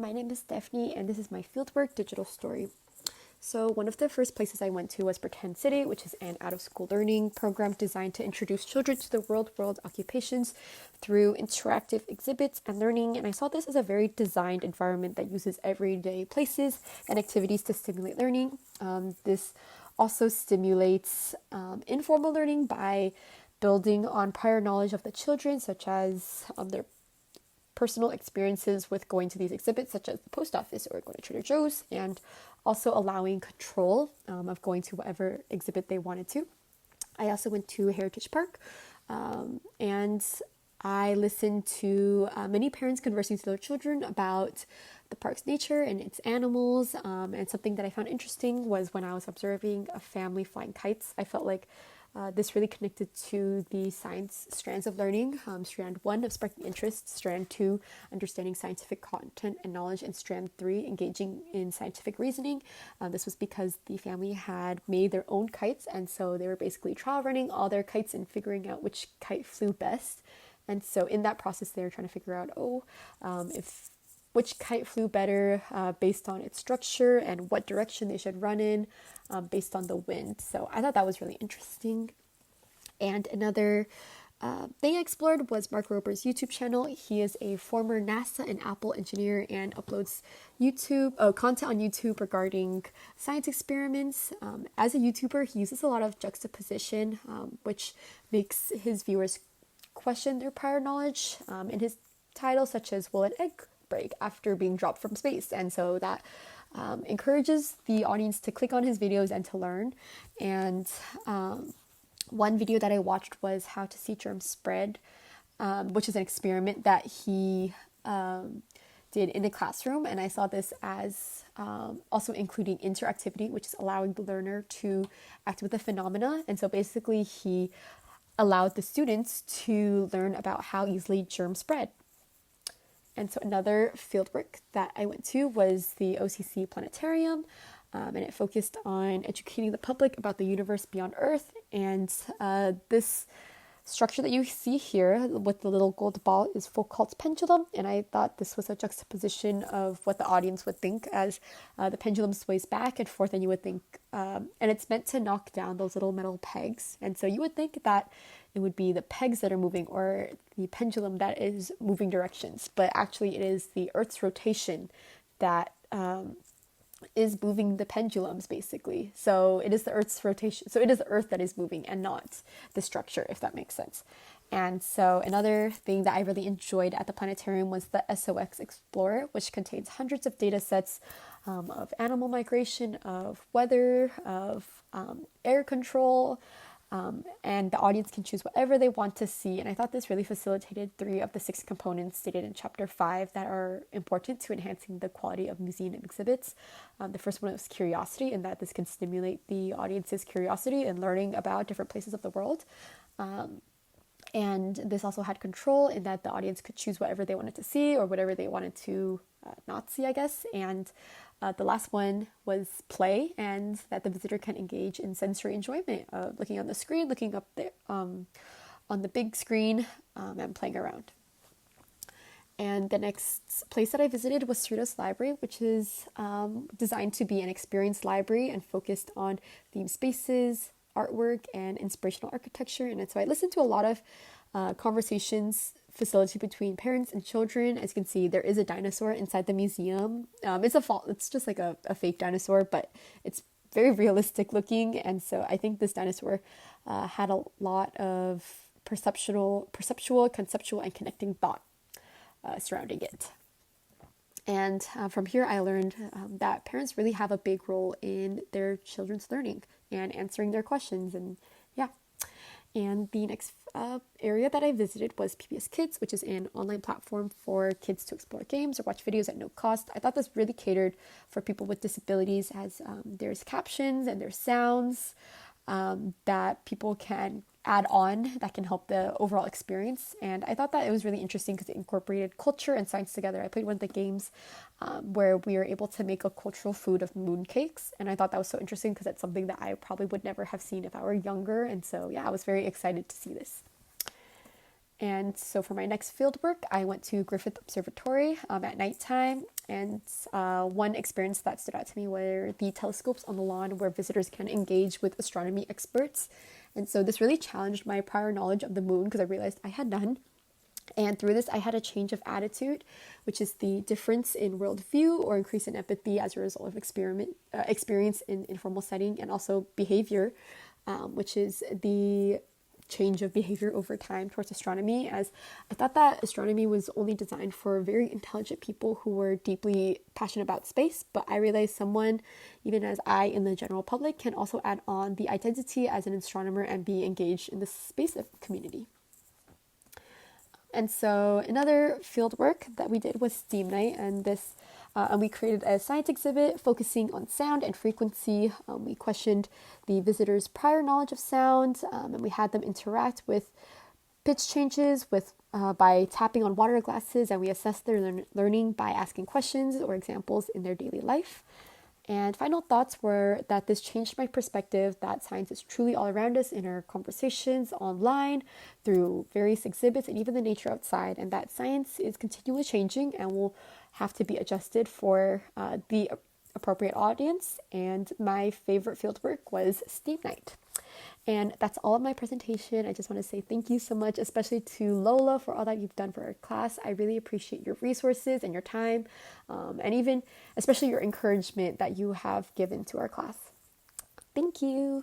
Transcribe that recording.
my name is Stephanie, and this is my fieldwork digital story. So, one of the first places I went to was Pretend City, which is an out of school learning program designed to introduce children to the world occupations through interactive exhibits and learning. And I saw this as a very designed environment that uses everyday places and activities to stimulate learning. This also stimulates informal learning by building on prior knowledge of the children, such as their personal experiences with going to these exhibits, such as the post office or going to Trader Joe's, and also allowing control of going to whatever exhibit they wanted to. I also went to Heritage Park, and I listened to many parents conversing to their children about the park's nature and its animals. And something that I found interesting was when I was observing a family flying kites. I felt like this really connected to the science strands of learning. Strand 1 of sparking interest, Strand 2 understanding scientific content and knowledge, and Strand 3 engaging in scientific reasoning. This was because the family had made their own kites, and so they were basically trial running all their kites and figuring out which kite flew best. And so in that process, they were trying to figure out, if which kite flew better based on its structure and what direction they should run in based on the wind. So I thought that was really interesting. And another thing I explored was Mark Rober's YouTube channel. He is a former NASA and Apple engineer and uploads content on YouTube regarding science experiments. As a YouTuber, he uses a lot of juxtaposition, which makes his viewers question their prior knowledge in his titles, such as "Will an egg break after being dropped from space?" And so that encourages the audience to click on his videos and to learn. And one video that I watched was how to see germs spread, which is an experiment that he did in a classroom. And I saw this as also including interactivity, which is allowing the learner to act with the phenomena. And so basically he allowed the students to learn about how easily germs spread. And so another fieldwork that I went to was the OCC Planetarium, and it focused on educating the public about the universe beyond Earth. And this structure that you see here with the little gold ball is Foucault's pendulum, and I thought this was a juxtaposition of what the audience would think as the pendulum sways back and forth, and you would think, and it's meant to knock down those little metal pegs. And so you would think that it would be the pegs that are moving or the pendulum that is moving directions, but actually it is the Earth's rotation that is moving the pendulums, basically. So it is the Earth's rotation. So it is the Earth that is moving and not the structure, if that makes sense. And so another thing that I really enjoyed at the planetarium was the SOX Explorer, which contains hundreds of data sets of animal migration, of weather, of air control, and the audience can choose whatever they want to see. And I thought this really facilitated 3 of the 6 components stated in Chapter 5 that are important to enhancing the quality of museum exhibits. The first one was curiosity, and that this can stimulate the audience's curiosity in learning about different places of the world. And this also had control in that the audience could choose whatever they wanted to see or whatever they wanted to not see, I guess. And the last one was play, and that the visitor can engage in sensory enjoyment of looking on the screen, looking up there on the big screen, and playing around. And the next place that I visited was Cerritos Library, which is designed to be an experience library and focused on themed spaces, artwork, and inspirational architecture. And so I listened to a lot of conversations facilitated between parents and children. As you can see, there is a dinosaur inside the museum. It's just like a fake dinosaur, but it's very realistic looking. And so I think this dinosaur had a lot of perceptual, conceptual, and connecting thought surrounding it. And from here, I learned that parents really have a big role in their children's learning and answering their questions. And yeah. And the next area that I visited was PBS Kids, which is an online platform for kids to explore games or watch videos at no cost. I thought this really catered for people with disabilities, as there's captions and there's sounds that people can add on that can help the overall experience. And I thought that it was really interesting because it incorporated culture and science together. I played one of the games where we were able to make a cultural food of mooncakes, and I thought that was so interesting because it's something that I probably would never have seen if I were younger. And so yeah, I was very excited to see this. And so for my next field work, I went to Griffith Observatory at nighttime, And one experience that stood out to me were the telescopes on the lawn where visitors can engage with astronomy experts. And so this really challenged my prior knowledge of the moon because I realized I had none. And through this, I had a change of attitude, which is the difference in worldview or increase in empathy as a result of experience in informal setting, and also behavior, which is the change of behavior over time towards astronomy, as I thought that astronomy was only designed for very intelligent people who were deeply passionate about space, but I realized someone, even as I in the general public, can also add on the identity as an astronomer and be engaged in the space community. And so another field work that we did was STEAM Night, and we created a science exhibit focusing on sound and frequency. We questioned the visitors' prior knowledge of sound, and we had them interact with pitch changes by tapping on water glasses, and we assessed their learning by asking questions or examples in their daily life. And final thoughts were that this changed my perspective that science is truly all around us in our conversations online, through various exhibits, and even the nature outside, and that science is continually changing and will have to be adjusted for the appropriate audience. And my favorite fieldwork was STEAM Night. And that's all of my presentation. I just want to say thank you so much, especially to Lola, for all that you've done for our class. I really appreciate your resources and your time, and even especially your encouragement that you have given to our class. Thank you.